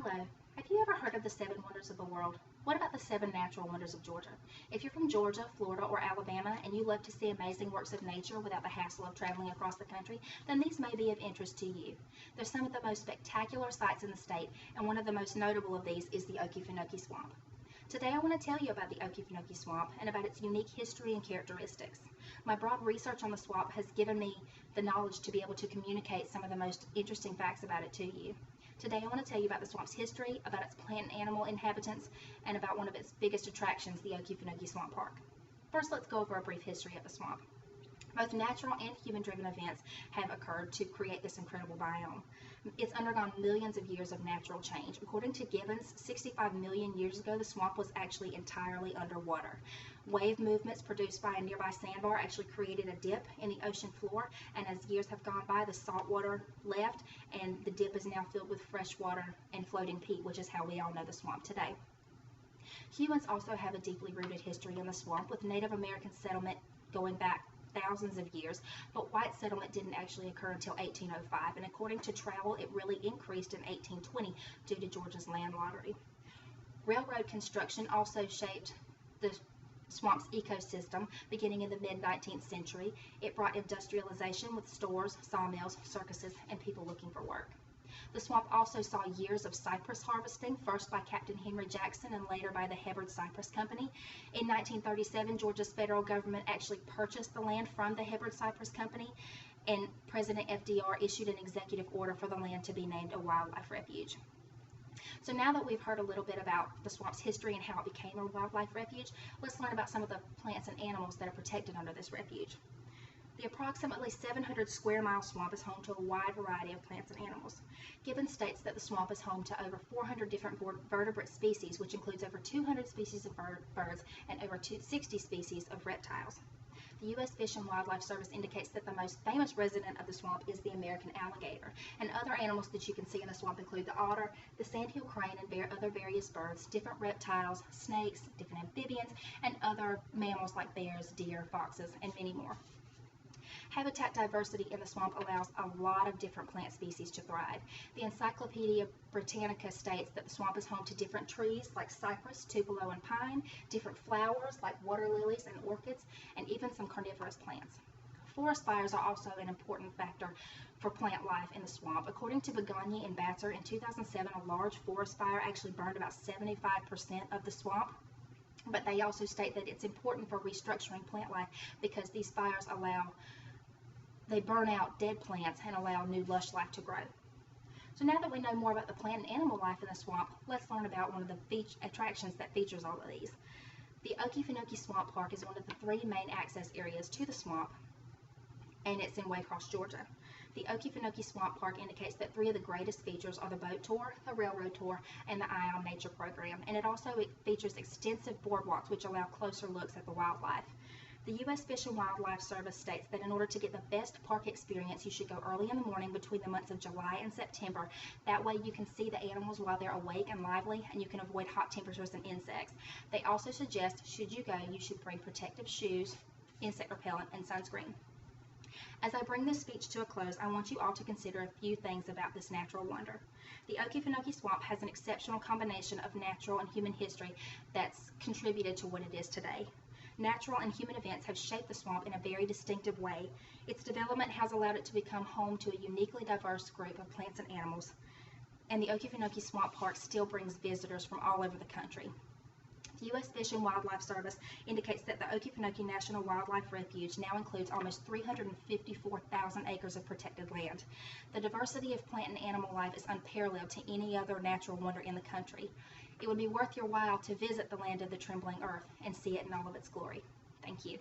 Hello. Have you ever heard of the seven wonders of the world? What about the seven natural wonders of Georgia? If you're from Georgia, Florida, or Alabama, and you love to see amazing works of nature without the hassle of traveling across the country, then these may be of interest to you. They're some of the most spectacular sights in the state, and one of the most notable of these is the Okefenokee Swamp. Today I want to tell you about the Okefenokee Swamp and about its unique history and characteristics. My broad research on the swamp has given me the knowledge to be able to communicate some of the most interesting facts about it to you. Today I want to tell you about the swamp's history, about its plant and animal inhabitants, and about one of its biggest attractions, the Okefenokee Swamp Park. First, let's go over a brief history of the swamp. Both natural and human-driven events have occurred to create this incredible biome. It's undergone millions of years of natural change. According to Gibbons, 65 million years ago, the swamp was actually entirely underwater. Wave movements produced by a nearby sandbar actually created a dip in the ocean floor, and as years have gone by, the salt water left, and the dip is now filled with fresh water and floating peat, which is how we all know the swamp today. Humans also have a deeply rooted history in the swamp, with Native American settlement going back thousands of years, but white settlement didn't actually occur until 1805, and according to travel, it really increased in 1820 due to Georgia's land lottery. Railroad construction also shaped the swamp's ecosystem beginning in the mid-19th century. It brought industrialization with stores, sawmills, circuses, and people looking for work. The swamp also saw years of cypress harvesting, first by Captain Henry Jackson and later by the Hebbard Cypress Company. In 1937, Georgia's federal government actually purchased the land from the Hebbard Cypress Company, and President FDR issued an executive order for the land to be named a wildlife refuge. So now that we've heard a little bit about the swamp's history and how it became a wildlife refuge, let's learn about some of the plants and animals that are protected under this refuge. The approximately 700 square mile swamp is home to a wide variety of plants and animals. Gibbons states that the swamp is home to over 400 different vertebrate species, which includes over 200 species of birds and over 60 species of reptiles. The U.S. Fish and Wildlife Service indicates that the most famous resident of the swamp is the American alligator, and other animals that you can see in the swamp include the otter, the sandhill crane, and other various birds, different reptiles, snakes, different amphibians, and other mammals like bears, deer, foxes, and many more. Habitat diversity in the swamp allows a lot of different plant species to thrive. The Encyclopedia Britannica states that the swamp is home to different trees like cypress, tupelo, and pine, different flowers like water lilies and orchids, and even some carnivorous plants. Forest fires are also an important factor for plant life in the swamp. According to Begonia and Batzer, in 2007, a large forest fire actually burned about 75% of the swamp. But they also state that it's important for restructuring plant life because these fires they burn out dead plants and allow new lush life to grow. So now that we know more about the plant and animal life in the swamp, let's learn about one of the attractions that features all of these. The Okefenokee Swamp Park is one of the three main access areas to the swamp, and it's in Waycross, Georgia. The Okefenokee Swamp Park indicates that three of the greatest features are the boat tour, the railroad tour, and the Eye on Nature program, and it also features extensive boardwalks which allow closer looks at the wildlife. The U.S. Fish and Wildlife Service states that in order to get the best park experience, you should go early in the morning between the months of July and September. That way you can see the animals while they're awake and lively, and you can avoid hot temperatures and insects. They also suggest, should you go, you should bring protective shoes, insect repellent, and sunscreen. As I bring this speech to a close, I want you all to consider a few things about this natural wonder. The Okefenokee Swamp has an exceptional combination of natural and human history that's contributed to what it is today. Natural and human events have shaped the swamp in a very distinctive way. Its development has allowed it to become home to a uniquely diverse group of plants and animals, and the Okefenokee Swamp Park still brings visitors from all over the country. The U.S. Fish and Wildlife Service indicates that the Okefenokee National Wildlife Refuge now includes almost 354,000 acres of protected land. The diversity of plant and animal life is unparalleled to any other natural wonder in the country. It would be worth your while to visit the land of the trembling earth and see it in all of its glory. Thank you.